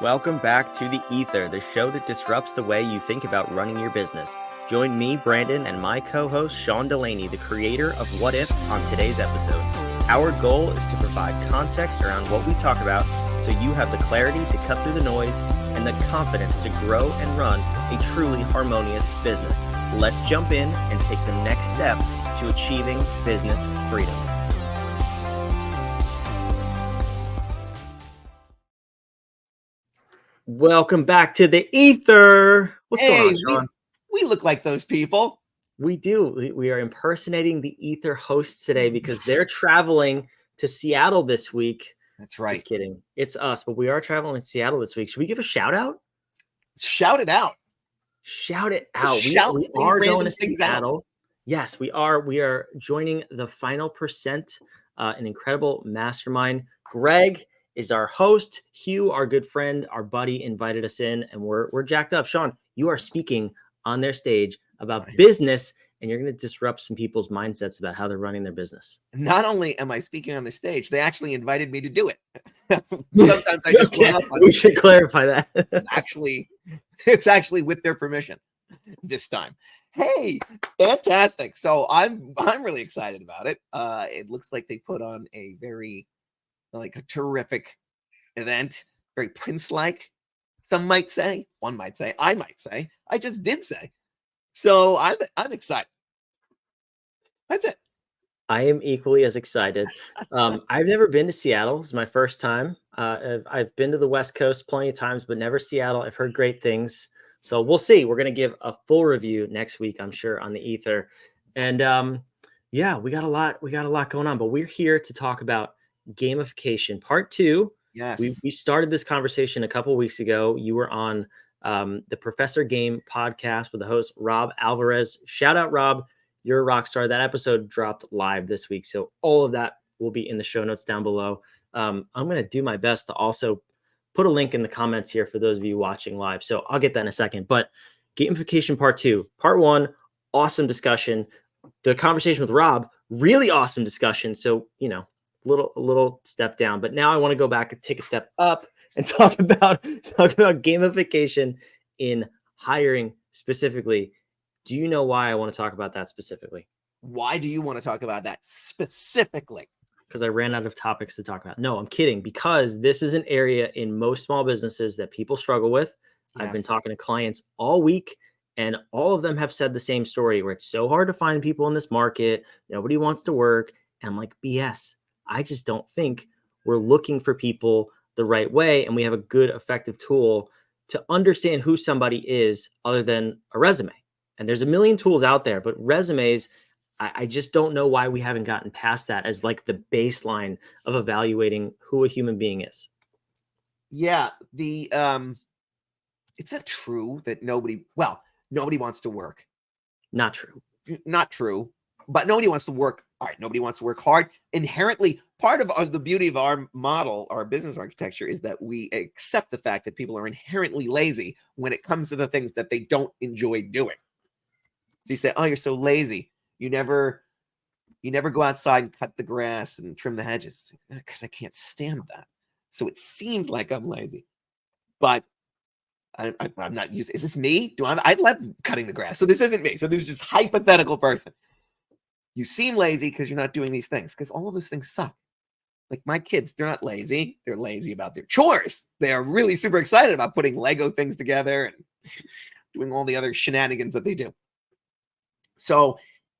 Welcome back to The Ether, the show that disrupts the way you think about running your business. Join me, Brandon, and my co-host, Sean Delaney, the creator of What If, on today's episode. Our goal is to provide context around what we talk about so you have the clarity to cut through the noise and the confidence to grow and run a truly harmonious business. Let's jump in and take the next step to achieving business freedom. Welcome back to The Ether. What's going on, Sean? We look like those people. We do. We are impersonating The Ether hosts today because they're traveling to Seattle this week. That's right. Just kidding. It's us, but we are traveling to Seattle this week. Should we give a shout out? Shout it out. Shout it out. We are going to Seattle. Yes, we are. We are joining the Final Percent, an incredible mastermind. Greg is our host. Hugh, our good friend, our buddy, invited us in, and we're jacked up. Sean, you are speaking on their stage about business, and you're going to disrupt some people's mindsets about how they're running their business. Not only am I speaking on the stage, they actually invited me to do it. Sometimes I just run up on we should clarify that. It's actually with their permission this time. Hey, fantastic. So I'm really excited about it. It looks like they put on a very a terrific event, very Prince-like. Some might say, one might say, I might say, I just did say. So I'm excited. That's it. I am equally as excited. I've never been to Seattle. It's my first time. I've been to the West Coast plenty of times, but never Seattle. I've heard great things. So we'll see. We're going to give a full review next week, I'm sure, on The Ether. And yeah, we got a lot going on, but we're here to talk about gamification part 2. Yes. We started this conversation a couple of weeks ago. You were on the Professor Game podcast with the host, Rob Alvarez. Shout out, Rob. You're a rock star. That episode dropped live this week. So all of that will be in the show notes down below. I'm going to do my best to also put a link in the comments here for those of you watching live. So I'll get that in a second. But gamification part 2. Part 1, awesome discussion. The conversation with Rob, really awesome discussion. So, a little step down, but now I want to go back and take a step up and talk about gamification in hiring specifically. Do you know why I want to talk about that specifically? Why do you want to talk about that specifically? Because I ran out of topics to talk about. No, I'm kidding. Because this is an area in most small businesses that people struggle with. Yes. I've been talking to clients all week, and all of them have said the same story, where it's so hard to find people in this market. Nobody wants to work. And I'm like, BS. I just don't think we're looking for people the right way, and we have a good, effective tool to understand who somebody is other than a resume. And there's a million tools out there, but resumes, I just don't know why we haven't gotten past that as like the baseline of evaluating who a human being is. Yeah, it's not true that nobody wants to work. Not true. Not true. But nobody wants to work. All right, nobody wants to work hard. Inherently, part of the beauty of our model, our business architecture, is that we accept the fact that people are inherently lazy when it comes to the things that they don't enjoy doing. So you say, "Oh, you're so lazy. You never go outside and cut the grass and trim the hedges," because I can't stand that. So it seems like I'm lazy, but I'm not used. Is this me? I love cutting the grass. So this isn't me. So this is just hypothetical person. You seem lazy because you're not doing these things, because all of those things suck. Like my kids, they're not lazy. They're lazy about their chores. They are really super excited about putting Lego things together and doing all the other shenanigans that they do. So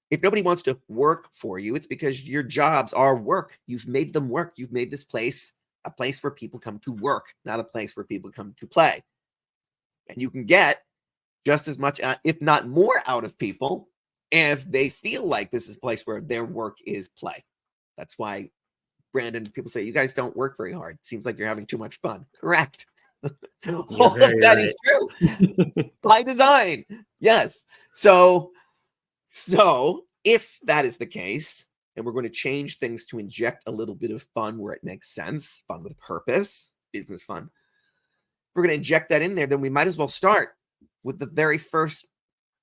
if nobody wants to work for you, it's because your jobs are work. You've made them work. You've made this place a place where people come to work, not a place where people come to play. And you can get just as much, if not more, out of people if they feel like this is a place where their work is play. That's why, Brandon, people say, you guys don't work very hard. It seems like you're having too much fun. Correct. All of that is true. By design. Yes. So if that is the case, and we're going to change things to inject a little bit of fun where it makes sense, fun with purpose, business fun, if we're going to inject that in there, then we might as well start with the very first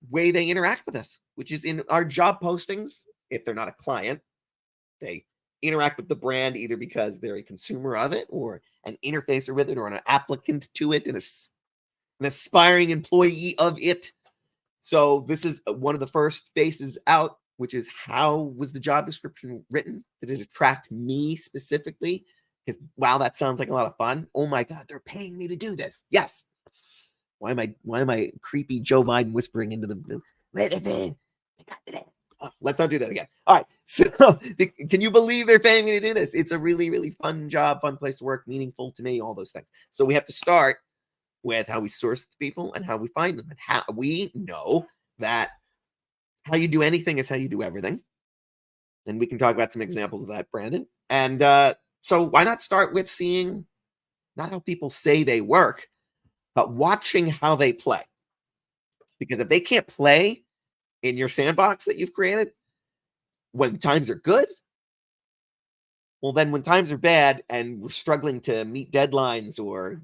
way they interact with us, which is in our job postings. If they're not a client, they interact with the brand either because they're a consumer of it or an interfacer with it or an applicant to it and an aspiring employee of it. So this is one of the first faces out, which is how was the job description written? Did it attract me specifically? Because wow, that sounds like a lot of fun. Oh my God, they're paying me to do this. Yes. Why am I creepy Joe Biden whispering into the let's not do that again. All right. So can you believe they're paying me to do this? It's a really, really fun job, fun place to work, meaningful to me, all those things. So we have to start with how we source the people and how we find them. And how we know that how you do anything is how you do everything. And we can talk about some examples of that, Brandon. And so why not start with seeing not how people say they work, but watching how they play. Because if they can't play in your sandbox that you've created when times are good, well, then when times are bad and we're struggling to meet deadlines or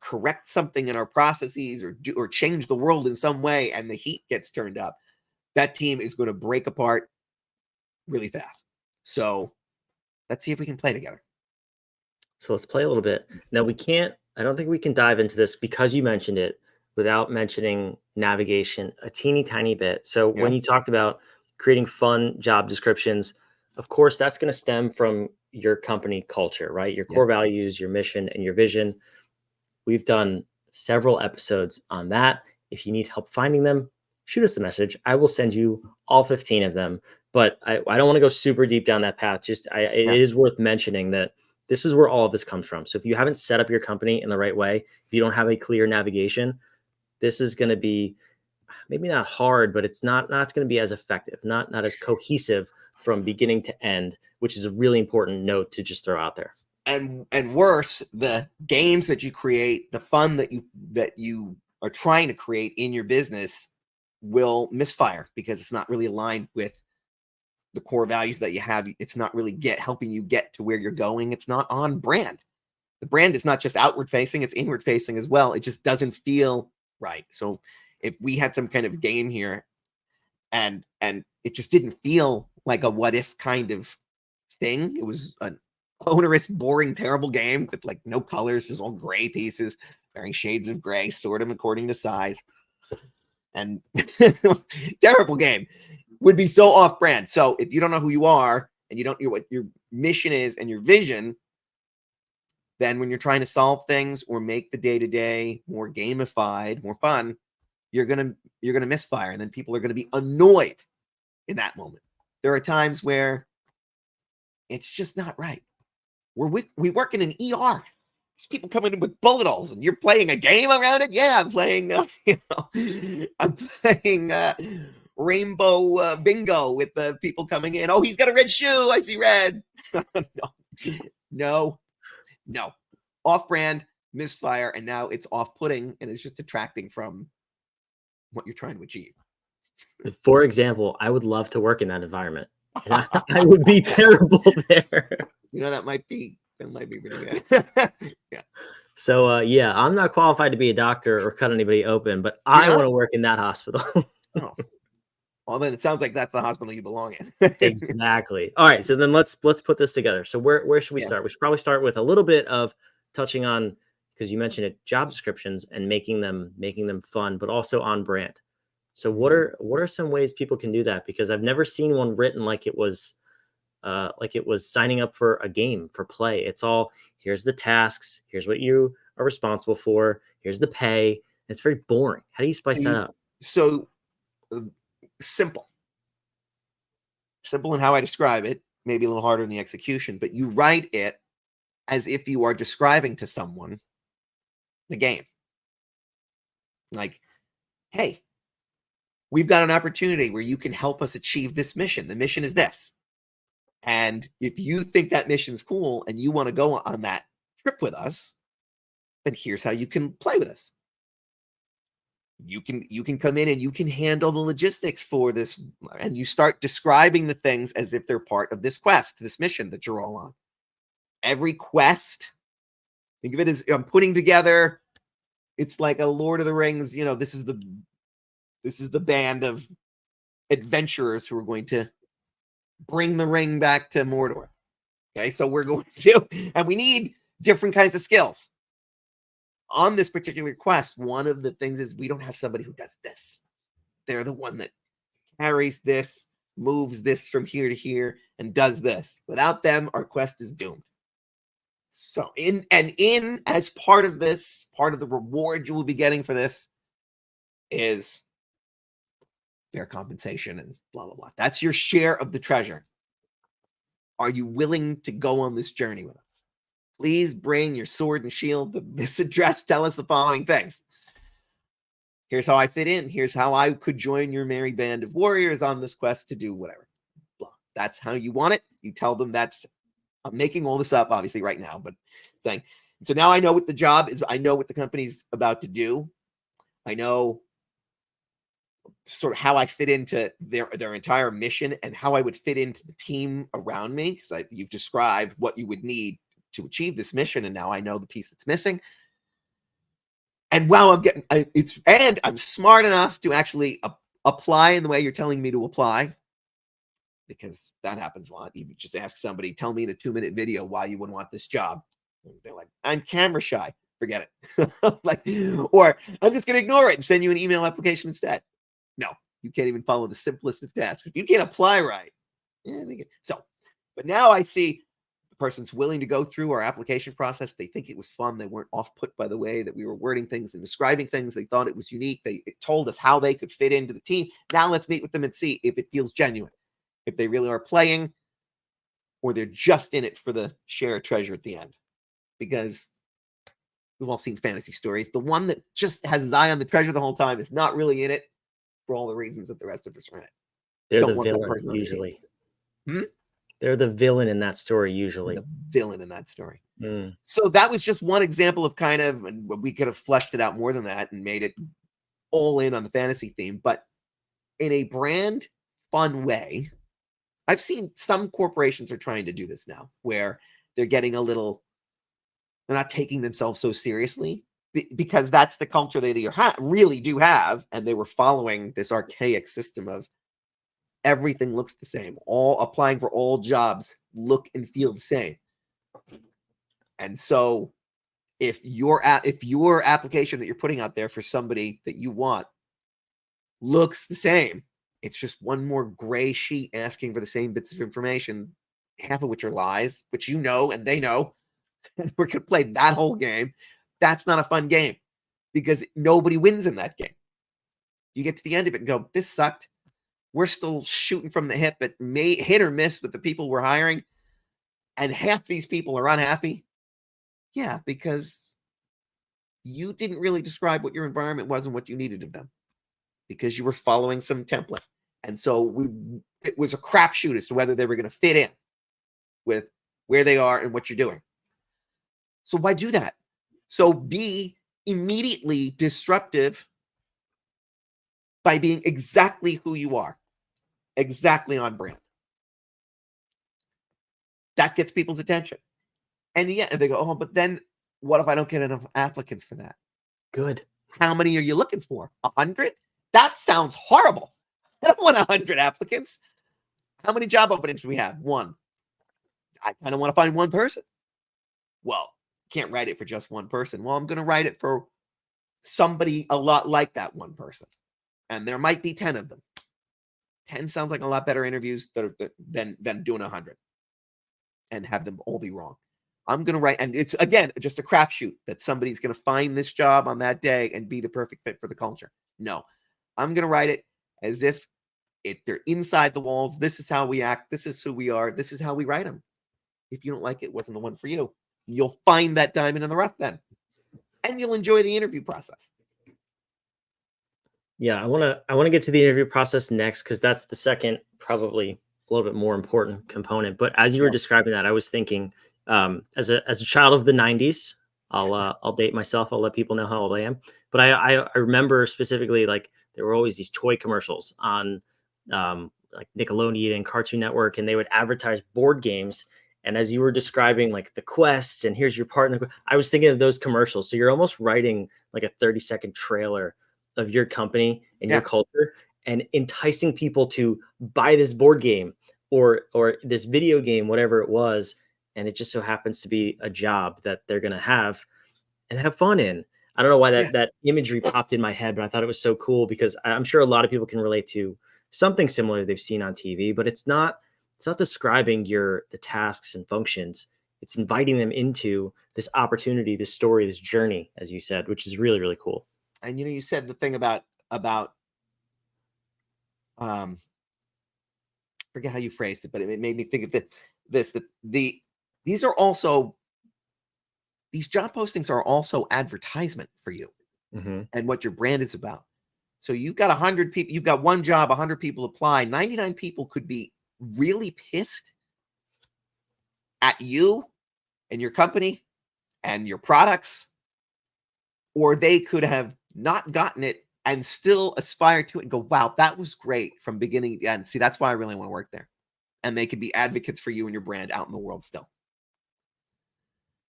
correct something in our processes or change the world in some way and the heat gets turned up, that team is going to break apart really fast. So let's see if we can play together. So let's play a little bit. Now I don't think we can dive into this because you mentioned it without mentioning navigation a teeny tiny bit. So when you talked about creating fun job descriptions, of course, that's going to stem from your company culture, right? Your core values, your mission, and your vision. We've done several episodes on that. If you need help finding them, shoot us a message. I will send you all 15 of them. But I don't want to go super deep down that path. It is worth mentioning that this is where all of this comes from. So if you haven't set up your company in the right way, if you don't have a clear navigation, this is going to be maybe not hard, but it's not going to be as effective, not as cohesive from beginning to end, which is a really important note to just throw out there. And worse, the games that you create, the fun that you are trying to create in your business will misfire because it's not really aligned with the core values that you have. It's not really helping you get to where you're going. It's not on brand. The brand is not just outward facing, it's inward facing as well. It just doesn't feel right. So if we had some kind of game here and it just didn't feel like a what if kind of thing, it was an onerous, boring, terrible game with like no colors, just all gray pieces, varying shades of gray, sort them according to size. And terrible game would be so off brand. So if you don't know who you are and you don't know what your mission is and your vision, then when you're trying to solve things or make the day-to-day more gamified, more fun, you're gonna misfire, and then people are gonna be annoyed in that moment. There are times where it's just not right. We work in an ER. There's people coming in with bullet holes, and you're playing a game around it. Yeah, I'm playing. I'm playing rainbow bingo with the people coming in. Oh, he's got a red shoe. I see red. No. Off-brand, misfire, and now it's off-putting, and it's just detracting from what you're trying to achieve. For example, I would love to work in that environment. I would be terrible there. That might be really good. Yeah. So I'm not qualified to be a doctor or cut anybody open, but I want to work in that hospital. Oh. Well, then it sounds like that's the hospital you belong in. Exactly. All right. So then let's put this together. So where should we start? We should probably start with a little bit of touching on, because you mentioned it, job descriptions and making them fun, but also on brand. So what are some ways people can do that? Because I've never seen one written like it was signing up for a game for play. It's all, here's the tasks, here's what you are responsible for, here's the pay. It's very boring. How do you spice that up? So simple in how I describe it, maybe a little harder in the execution, but you write it as if you are describing to someone the game. Like, hey, we've got an opportunity where you can help us achieve this mission. The mission is this. And if you think that mission's cool and you want to go on that trip with us, then here's how you can play with us. You can come in and you can handle the logistics for this. And you start describing the things as if they're part of this quest, this mission that you're all on. Every quest, think of it as I'm putting together. It's like a Lord of the Rings, this is the band of adventurers who are going to bring the ring back to Mordor. Okay, so we're going to, and we need different kinds of skills. On this particular quest, one of the things is we don't have somebody who does this. They're the one that carries this, moves this from here to here, and does this. Without them, our quest is doomed. So in as part of this, part of the reward you will be getting for this is fair compensation and blah, blah, blah. That's your share of the treasure. Are you willing to go on this journey with us? Please bring your sword and shield. This address tell us the following things. Here's how I fit in. Here's how I could join your merry band of warriors on this quest to do whatever. Blah. That's how you want it. You tell them that's, I'm making all this up, obviously, right now, but saying, so now I know what the job is. I know what the company's about to do. I know sort of how I fit into their entire mission and how I would fit into the team around me. Because you've described what you would need to achieve this mission, and now I know the piece that's missing. And while I'm getting and I'm smart enough to actually apply in the way you're telling me to apply, because that happens a lot. You just ask somebody, tell me in a 2-minute video why you would want this job. And they're like, I'm camera shy. Forget it. Like, or I'm just going to ignore it and send you an email application instead. No, you can't even follow the simplest of tasks. If you can't apply right, so. But now I see the person's willing to go through our application process. They think it was fun. They weren't off put by the way that we were wording things and describing things. They thought it was unique. It told us how they could fit into the team. Now let's meet with them and see if it feels genuine, if they really are playing, or they're just in it for the share of treasure at the end. Because we've all seen fantasy stories. The one that just has his eye on the treasure the whole time is not really in it for all the reasons that the rest of us are in it. They're the villain, usually. They're the villain in that story, usually. The villain in that story. So that was just one example of kind of, and we could have fleshed it out more than that and made it all in on the fantasy theme, but in a brand fun way. I've seen some corporations are trying to do this now, where they're getting a little, they're not taking themselves so seriously, because that's the culture they really do have, and they were following this archaic system of everything looks the same. All applying for all jobs look and feel the same. And so if your application that you're putting out there for somebody that you want looks the same, it's just one more gray sheet asking for the same bits of information, half of which are lies, which you know and they know, and we're going to play that whole game. That's not a fun game, because nobody wins in that game. You get to the end of it and go, this sucked. We're still shooting from the hip at hit or miss with the people we're hiring, and half these people are unhappy. Yeah, because you didn't really describe what your environment was and what you needed of them, because you were following some template. And so it was a crapshoot as to whether they were going to fit in with where they are and what you're doing. So why do that? So be immediately disruptive by being exactly who you are, exactly on brand. That gets people's attention. And yeah, they go, oh, but then what if I don't get enough applicants for that? Good. How many are you looking for? 100? That sounds horrible. I don't want 100 applicants. How many job openings do we have? 1. I kind of want to find one person. Well, can't write it for just one person. Well, I'm going to write it for somebody a lot like that one person. And there might be 10 of them. 10 sounds like a lot better interviews than doing 100 and have them all be wrong. I'm going to write, and it's, again, just a crapshoot that somebody's going to find this job on that day and be the perfect fit for the culture. No, I'm going to write it as if they're inside the walls. This is how we act. This is who we are. This is how we write them. If you don't like it, it wasn't the one for you. You'll find that diamond in the rough then, and you'll enjoy the interview process. Yeah, I want to get to the interview process next, because that's the second, probably a little bit more important component. But as you were describing that, I was thinking, as a child of the 90s, I'll date myself. I'll let people know how old I am. But I remember specifically, like, there were always these toy commercials on like Nickelodeon and Cartoon Network, and they would advertise board games. And as you were describing, like, the quest and here's your partner, I was thinking of those commercials. So you're almost writing like a 30-second trailer of your company and your culture, and enticing people to buy this board game or this video game, whatever it was. and it just so happens to be a job that they're going to have and have fun in. I don't know why Yeah. that imagery popped in my head, but I thought it was so cool because I'm sure a lot of people can relate to something similar they've seen on TV, but it's not describing the tasks and functions. It's inviting them into this opportunity, this story, this journey, as you said, which is really, really cool. And you said the thing about um forget how you phrased it, but it made me think of these are also these job postings are also advertisement for you Hmm. and what your brand is about. So you've got 100 people, you've got one job, 100 people apply. 99 people could be really pissed at you and your company and your products, or they could have not gotten it and still aspire to it and go, wow, that was great from beginning to end. See, that's why I really want to work there. And they could be advocates for you and your brand out in the world still.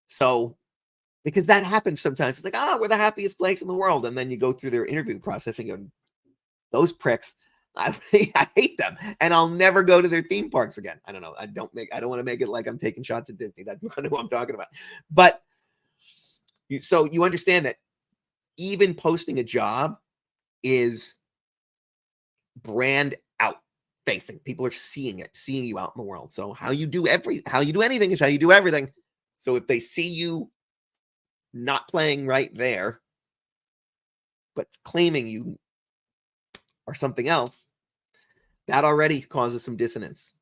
So, because that happens sometimes. It's like, we're the happiest place in the world. And then you go through their interview process and go, those pricks, I hate them. And I'll never go to their theme parks again. I don't know. I don't want to make it like I'm taking shots at Disney. That's not who I'm talking about. But so you understand that even posting a job is brand out facing. People are seeing you out in the world. So how you do anything is how you do everything. So if they see you not playing right there, but claiming you are something else, that already causes some dissonance.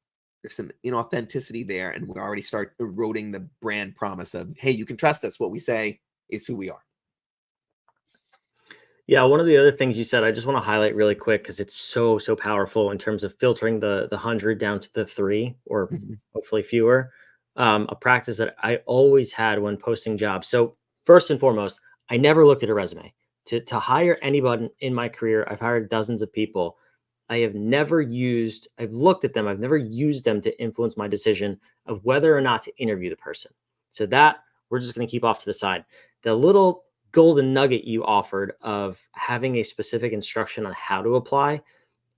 There's some inauthenticity there, and we already start eroding the brand promise of, hey, you can trust us. What we say is who we are. Yeah, one of the other things you said, I just want to highlight really quick because it's so, so powerful in terms of filtering the 100 down to the 3 or Mhm. hopefully fewer. A practice that I always had when posting jobs. So first and foremost, I never looked at a resume. To hire anybody in my career, I've hired dozens of people. I've looked at them, I've never used them to influence my decision of whether or not to interview the person. So that we're just going to keep off to the side. The little golden nugget you offered of having a specific instruction on how to apply,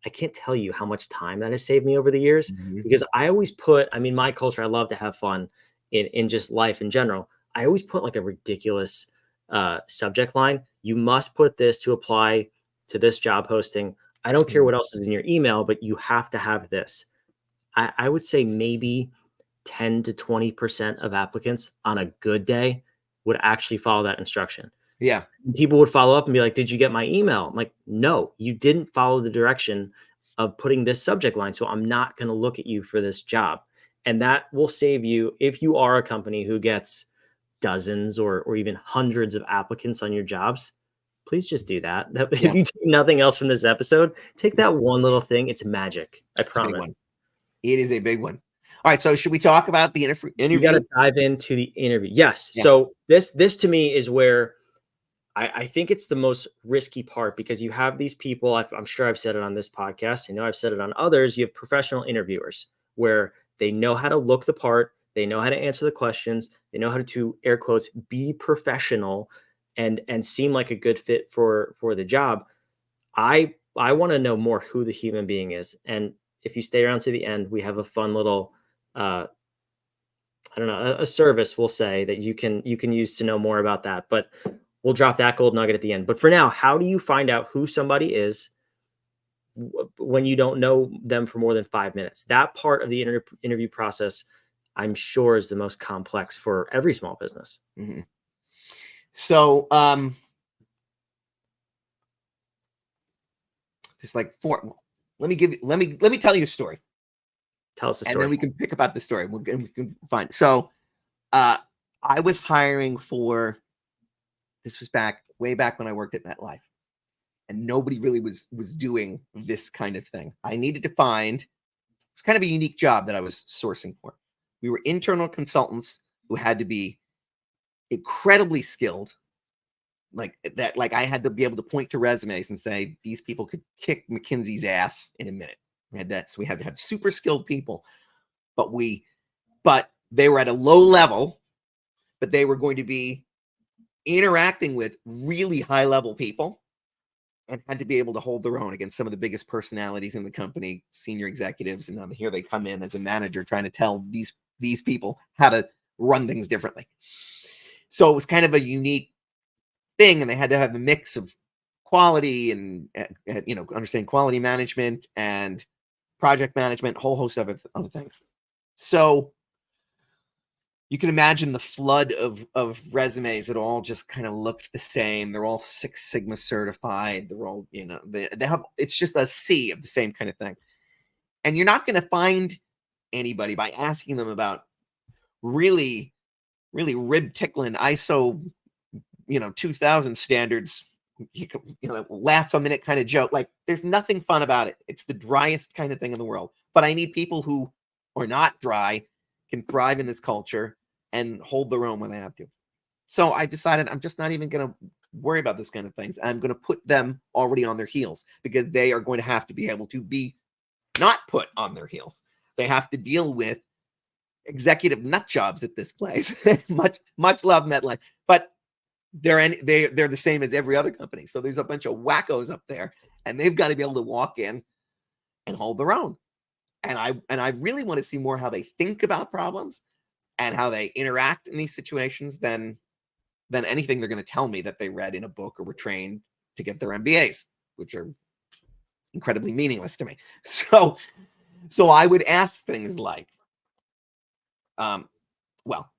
I can't tell you how much time that has saved me over the years Mhm. because I mean, my culture, I love to have fun in just life in general. I always put like a ridiculous subject line. You must put this to apply to this job posting. I don't care Mhm. what else is in your email, but you have to have this. I would say maybe 10 to 20% of applicants on a good day would actually follow that instruction. Yeah. People would follow up and be like, "Did you get my email?" I'm like, "No, you didn't follow the direction of putting this subject line. So I'm not going to look at you for this job." And that will save you if you are a company who gets dozens or even hundreds of applicants on your jobs. Please just do that. If Yeah. you take nothing else from this episode, take that one little thing. It's magic. I It's a big promise. one. It is a big one. All right. So should we talk about the We got interview? to dive into the interview. Yes. Yeah. So this to me is where I think it's the most risky part because you have these people. I'm sure I've said it on this podcast. I know I've said it on others. You have professional interviewers where they know how to look the part, they know how to answer the questions, they know how to air quotes be professional and seem like a good fit for the job. I want to know more who the human being is, and if you stay around to the end, we have a fun little I don't know, a service we'll say that you can use to know more about that. But we'll drop that gold nugget at the end. But for now, how do you find out who somebody is when you don't know them for more than 5 minutes? That part of the interview process, I'm sure, is the most complex for every small business. Mhm. So there's like four. Let me tell you a story, Tell us a and then story. we can pick about the story. We can find. So uh, I was hiring for. This was way back when I worked at MetLife, and nobody really was doing this kind of thing. I needed to find. It's kind of a unique job that I was sourcing for. We were internal consultants who had to be incredibly skilled, like that. Like I had to be able to point to resumes and say these people could kick McKinsey's ass in a minute. We had that, so we had to have super skilled people, but they were at a low level, but they were going to be interacting with really high level people and had to be able to hold their own against some of the biggest personalities in the company, senior executives. And here they come in as a manager trying to tell these these people how to run things differently. So it was kind of a unique thing, and they had to have the mix of quality and understand quality management and project management, whole host of other things. So you can imagine the flood of resumes that all just kind of looked the same. They're all Six Sigma certified. They're all, they have, it's just a sea of the same kind of thing. And you're not going to find anybody by asking them about really, really rib tickling ISO, 2000 standards, laugh a minute kind of joke. Like, there's nothing fun about it. It's the driest kind of thing in the world. But I need people who are not dry, can thrive in this culture, and hold their own when they have to. So I decided I'm just not even going to worry about this kind of things. I'm going to put them already on their heels, because they are going to have to be able to be not put on their heels. They have to deal with executive nut jobs at this place. much love, MetLife, but they're the same as every other company. So there's a bunch of wackos up there, and they've got to be able to walk in and hold their own. And I really want to see more how they think about problems and how they interact in these situations than anything they're going to tell me that they read in a book or were trained to get their MBAs, which are incredibly meaningless to me. So I would ask things like,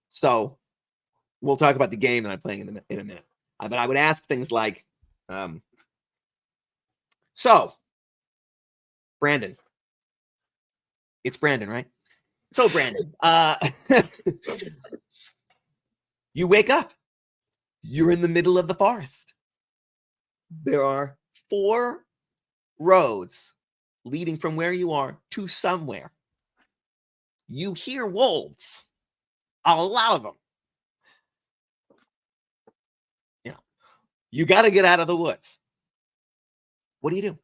so we'll talk about the game that I'm playing in a minute. But I would ask things like, so Brandon, it's Brandon, right? So Brandon, you wake up, you're in the middle of the forest. There are 4 roads leading from where you are to somewhere. You hear wolves, a lot of them. You got to get out of the woods. What do you do?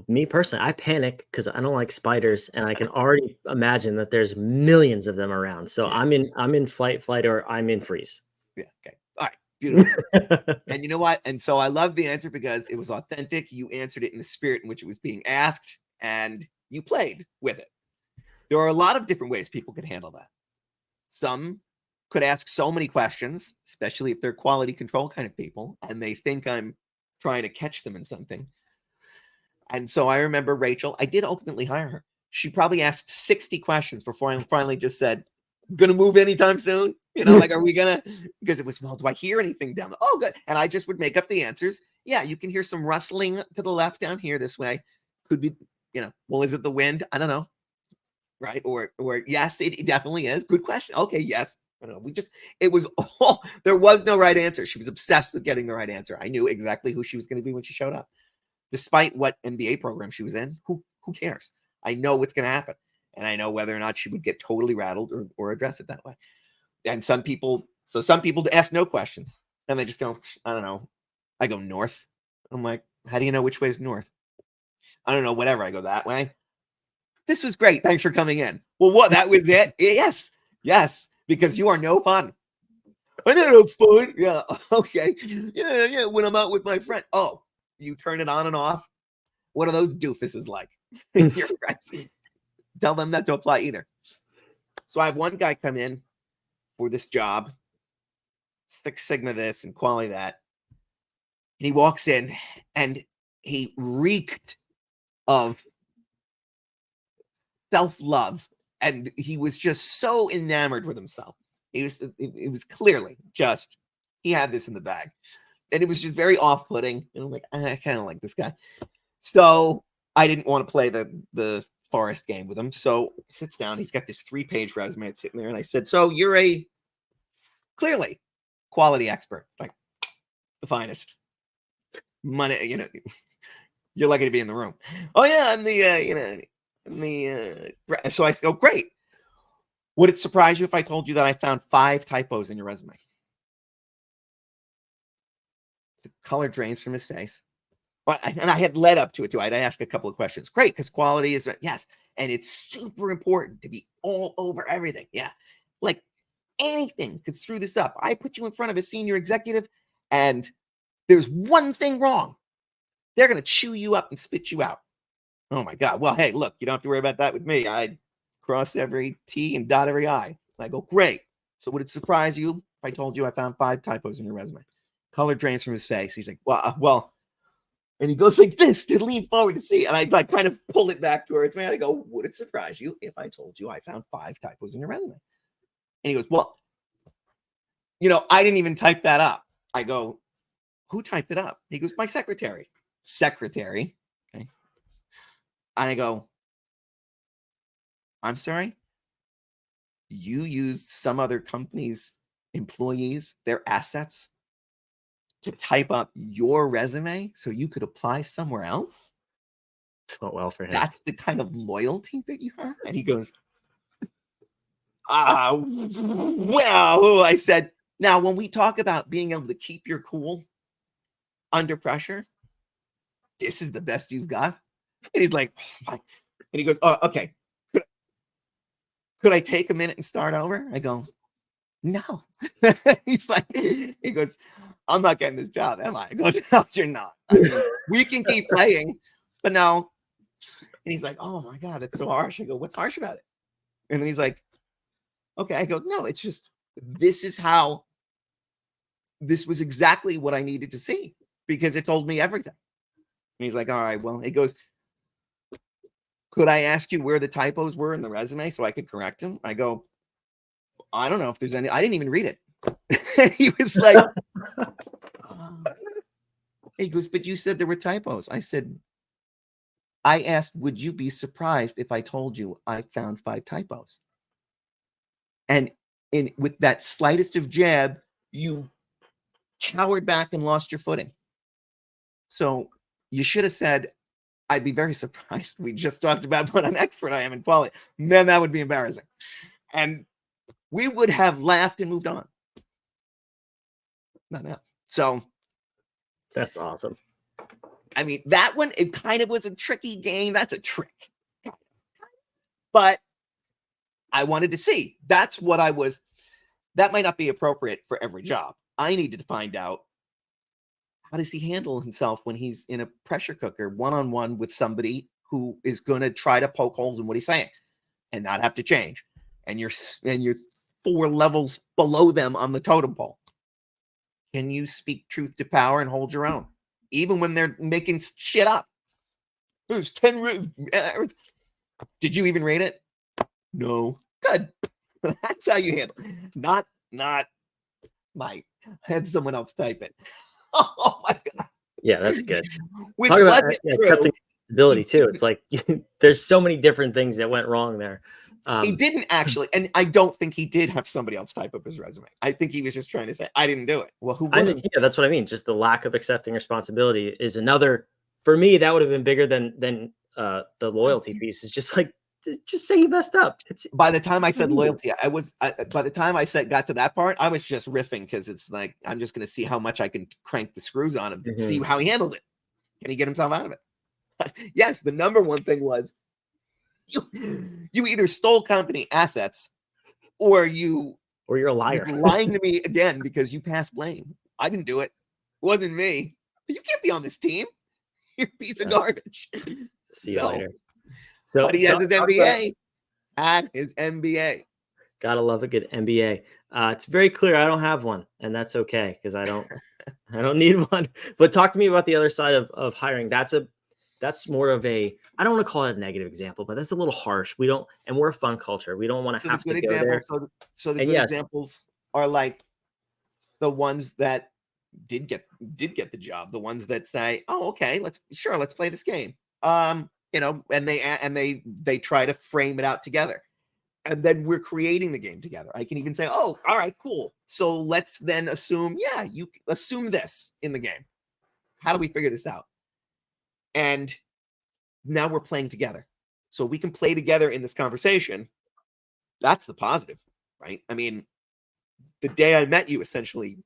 Me personally, I panic because I don't like spiders, and I can already imagine that there's millions of them around. So yeah. I'm in flight, or I'm in freeze. Yeah. Okay. All right. Beautiful. And you know what? And so I love the answer because it was authentic. You answered it in the spirit in which it was being asked, and you played with it. There are a lot of different ways people could handle that. Some could ask so many questions, especially if they're quality control kind of people, and they think I'm trying to catch them in something. And so I remember Rachel, I did ultimately hire her. She probably asked 60 questions before I finally just said, going to move anytime soon? Like, are we going to, because it was, well, do I hear anything down there? Oh, good. And I just would make up the answers. Yeah, you can hear some rustling to the left down here this way. Could be, well, is it the wind? I don't know. Right. Or yes, it definitely is. Good question. Okay. Yes. I don't know. There was no right answer. She was obsessed with getting the right answer. I knew exactly who she was going to be when she showed up. Despite what MBA program she was in, who cares? I know what's going to happen. And I know whether or not she would get totally rattled or address it that way. And some people ask no questions. And they just go, I don't know. I go north. I'm like, how do you know which way is north? I don't know, whatever. I go that way. This was great. Thanks for coming in. Well, what? That was it? Yes. Because you are no fun. I know no fun. Yeah. Okay. Yeah. When I'm out with my friend. Oh, you turn it on and off. What are those doofuses like? You're crazy. Tell them not to apply either. So I have one guy come in for this job, Six Sigma this and quality that. And he walks in and he reeked of self-love. And he was just so enamored with himself. It was clearly just, he had this in the bag. And it was just very off-putting. And I'm like, I kind of like this guy. So I didn't want to play the forest game with him. So he sits down. He's got this 3-page resume sitting there. And I said, so you're a clearly quality expert, like the finest. Money, you're lucky to be in the room. Oh, yeah, I'm so I go, great. Would it surprise you if I told you that I found 5 typos in your resume? The color drains from his face. And I had led up to it too. I'd ask a couple of questions. Great, because quality is, yes. And it's super important to be all over everything. Yeah. Like anything could screw this up. I put you in front of a senior executive and there's one thing wrong. They're going to chew you up and spit you out. Oh my God. Well, hey, look, you don't have to worry about that with me. cross every T and dot every I. I go, great. So would it surprise you if I told you I found 5 typos in your resume? Color drains from his face. He's like, well, and he goes like this to lean forward to see. And I like kind of pull it back towards me. And I go, would it surprise you if I told you I found 5 typos in your resume? And he goes, well, I didn't even type that up. I go, who typed it up? He goes, my secretary. Secretary. Okay. And I go, I'm sorry? You used some other company's employees, their assets, to type up your resume so you could apply somewhere else? It's went well for him. That's the kind of loyalty that you have? And he goes, well, I said, now when we talk about being able to keep your cool under pressure, this is the best you've got. And he's like, and he goes, oh, okay. Could I take a minute and start over? I go, no. He's like, he goes, I'm not getting this job, am I? I go, no, you're not. I mean, we can keep playing, but no. And he's like, oh my God, it's so harsh. I go, what's harsh about it? And then he's like, okay. I go, no, it's just, this was exactly what I needed to see because it told me everything. And he's like, all right, well, he goes, could I ask you where the typos were in the resume so I could correct them? I go, I don't know if there's any. I didn't even read it. And he was like, he goes, but you said there were typos. I said, I asked, would you be surprised if I told you I found 5 typos? And with that slightest of jab, you cowered back and lost your footing. So you should have said, I'd be very surprised. We just talked about what an expert I am in quality. Then that would be embarrassing. And we would have laughed and moved on. Not now. So that's awesome. I mean, that one, it kind of was a tricky game. That's a trick. But I wanted to see. That's what I was. That might not be appropriate for every job. I needed to find out, how does he handle himself when he's in a pressure cooker one-on-one with somebody who is going to try to poke holes in what he's saying and not have to change? And you're 4 levels below them on the totem pole. Can you speak truth to power and hold your own, even when they're making shit up? There's 10. Did you even read it? No. Good. That's how you handle it. Not Mike. Had someone else type it. Oh my God. Yeah, that's good. Which Talk about wasn't true. accepting ability too. It's like there's so many different things that went wrong there. He didn't actually, and I don't think he did have somebody else type up his resume. I think he was just trying to say, I didn't do it. Well, who would? Yeah, that's what I mean. Just the lack of accepting responsibility is another, for me, that would have been bigger than the loyalty piece. Is just like, just say you messed up. It's by the time I said loyalty, by the time I got to that part, I was just riffing because it's like, I'm just going to see how much I can crank the screws on him to see how he handles it. Can he get himself out of it? Yes. The number one thing was, you either stole company assets or you're a liar. lying to me again because you passed blame. I didn't do it. It wasn't me. You can't be on this team. You're a piece of garbage. See you later. So, but he has his MBA. Had his MBA. Gotta love a good MBA. It's very clear I don't have one, and that's okay because I don't need one. But talk to me about the other side of hiring. That's more of a, I don't want to call it a negative example, but that's a little harsh. And we're a fun culture. We don't want to have to go there. So the good examples are like the ones that did get the job, the ones that say, oh, okay, let's play this game. And they try to frame it out together. And then we're creating the game together. I can even say, oh, all right, cool. So let's then assume, you assume this in the game. How do we figure this out? And now we're playing together. So we can play together in this conversation. That's the positive, right? I mean, the day I met you, essentially,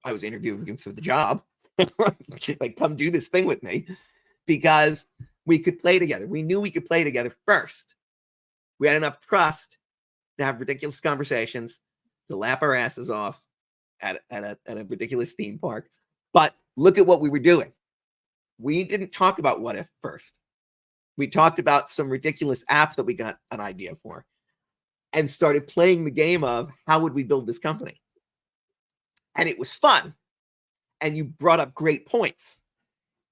I was interviewing him for the job. Like, come do this thing with me because we could play together. We knew we could play together first. We had enough trust to have ridiculous conversations, to laugh our asses off at a ridiculous theme park. But look at what we were doing. We didn't talk about what if first. We talked about some ridiculous app that we got an idea for and started playing the game of how would we build this company? And it was fun. And you brought up great points.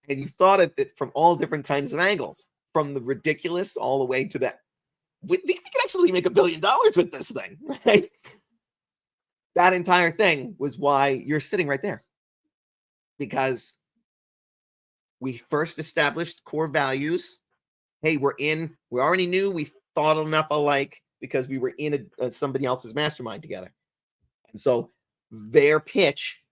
And you thought of it from all different kinds of angles, from the ridiculous all the way to that. We can actually make $1 billion with this thing, right? That entire thing was why you're sitting right there. Because we first established core values. Hey, we already knew we thought enough alike because we were in somebody else's mastermind together. And so their pitch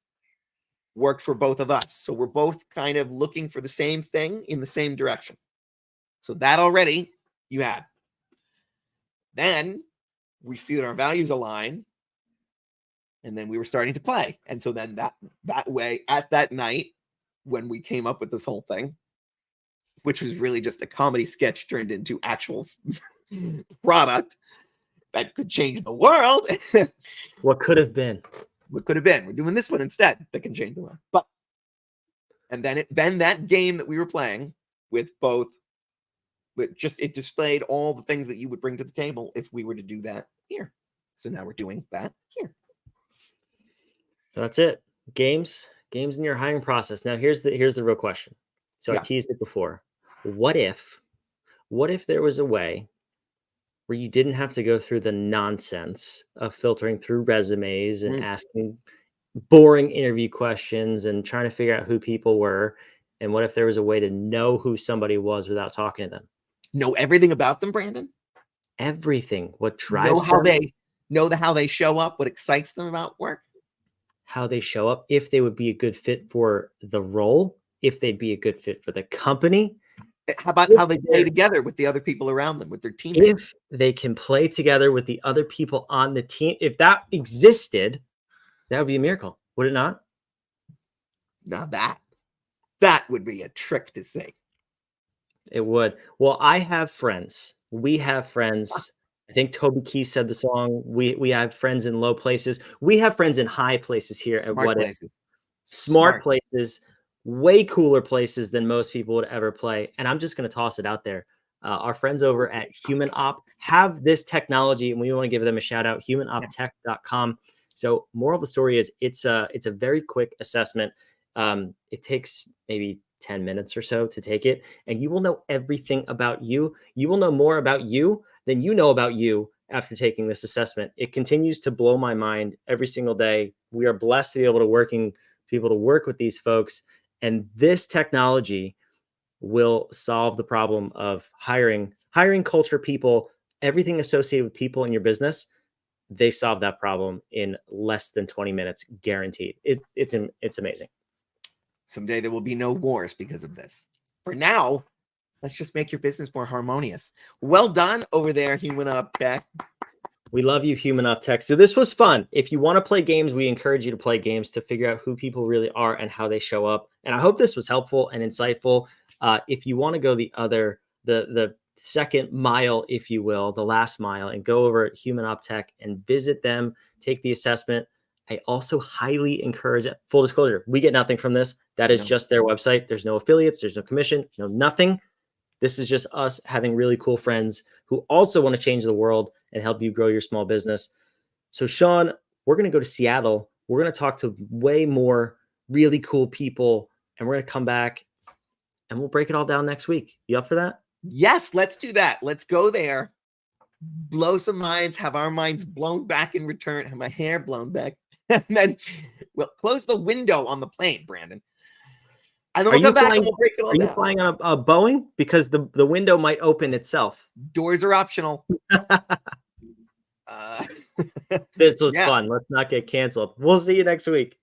worked for both of us. So we're both kind of looking for the same thing in the same direction. So that already you had. Then we see that our values align. And then we were starting to play. And so then that way, at that night, when we came up with this whole thing, which was really just a comedy sketch turned into actual product that could change the world. What could have been? What could have been? We're doing this one instead that can change the world. But and then that game that we were playing with both, it displayed all the things that you would bring to the table if we were to do that here. So now we're doing that here. So that's it. Games in your hiring process. Now here's the real question. So I teased it before. What if there was a way where you didn't have to go through the nonsense of filtering through resumes and asking boring interview questions and trying to figure out who people were? And what if there was a way to know who somebody was without talking to them? Know everything about them, Brandon? Everything. What drives them? How they show up, what excites them about work? How they show up, if they would be a good fit for the role, if they'd be a good fit for the company. How about how they play together with the other people around them, with their teammates? If they can play together with the other people on the team, if that existed, that would be a miracle, would it not? Now that would be a trick to say. It would. Well, I have friends. We have friends. I think Toby Keith said the song. We have friends in low places. We have friends in high places here at What If. Smart places, way cooler places than most people would ever play. And I'm just going to toss it out there. Our friends over at HumanOp have this technology, and we want to give them a shout out, humanoptech.com. So moral of the story is it's a very quick assessment. It takes maybe 10 minutes or so to take it, and you will know everything about you. You will know more about you than you know about you after taking this assessment. It continues to blow my mind every single day. We are blessed to be able to work with these folks, and this technology will solve the problem of hiring culture, people, everything associated with people in your business. They solve that problem in less than 20 minutes, guaranteed. It's amazing. Someday there will be no wars because of this. For now, let's just make your business more harmonious. Well done over there, HumanOp. We love you, HumanOp. So this was fun. If you want to play games, we encourage you to play games to figure out who people really are and how they show up. And I hope this was helpful and insightful. If you want to go the second mile, if you will, the last mile, and go over at HumanOp and visit them, take the assessment. I also highly encourage, full disclosure, we get nothing from this. That is just their website. There's no affiliates. There's no commission, nothing. This is just us having really cool friends who also want to change the world and help you grow your small business. So Sean, we're going to go to Seattle. We're going to talk to way more really cool people, and we're going to come back and we'll break it all down next week. You up for that? Yes, let's do that. Let's go there. Blow some minds, have our minds blown back in return, have my hair blown back. And then we'll close the window on the plane, Brandon. And then we'll come back and we'll break it all down. Are you flying on a Boeing? Because the window might open itself. Doors are optional. This was fun. Let's not get canceled. We'll see you next week.